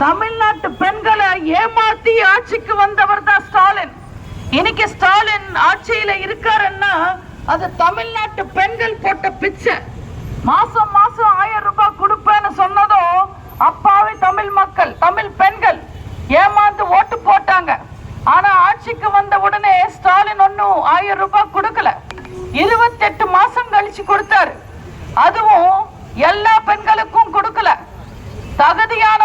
தமிழ்நாட்டு பெண்களை ஏமாத்தி ஆட்சிக்கு வந்தவர் தான் ஸ்டாலின். இன்னைக்கு ஸ்டாலின் ஆட்சியில இருக்காருன்னா அது தமிழ்நாட்டு பெண்கள் போட்ட பிச்சை. மாசம் மாசம் 1000 ரூபாய் கொடுப்பேன்னு சொன்னதும் அப்பாவி தமிழ் மக்கள், தமிழ் பெண்கள் ஏமாந்து ஓட்டு போட்டாங்க. ஆனா ஆட்சிக்கு வந்த உடனே ஸ்டாலின் ஒன்னும் 1000 ரூபாய் கொடுக்கல, 28 மாசம் கழிச்சு கொடுத்தாரு. அதுவும் எல்லா பெண்களுக்கும் கொடுக்கல. தகுதியான